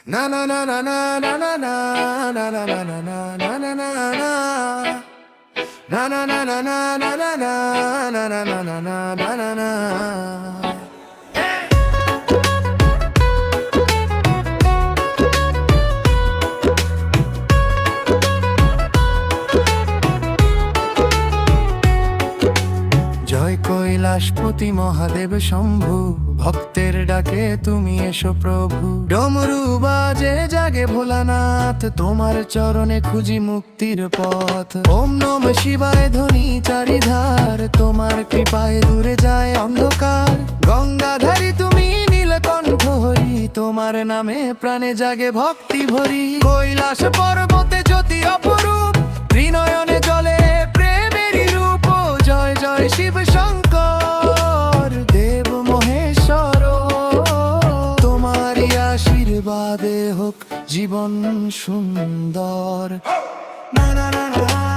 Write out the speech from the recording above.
Na na na na na na na na na na na na na na na na na. Na na na na na na na na na na na na na na na. জয় কৈলাসপতি মহাদেব শম্ভু, ভক্তের ডাকে তুমি এসো প্রভু। ডমরু বাজে জাগে ভোলানাথ, তোমার চরণে খুঁজি মুক্তির পথ। ওম নম শিবায় ধ্বনি চারিধার, তোমার কৃপায় দূরে যায় অন্ধকার। গঙ্গাধারী তুমি নীলকণ্ঠ হরি, তোমার নামে প্রাণে জাগে ভক্তি ভরি। কৈলাস পর্বতে জ্যোতি অপরূপ, ত্রিনয়নে জলে প্রেমেরই রূপ। জয় জয় শিব শঙ্কর দেব মহেশ্বর, তোমারই আশীর্বাদে হোক জীবন সুন্দর। না না না না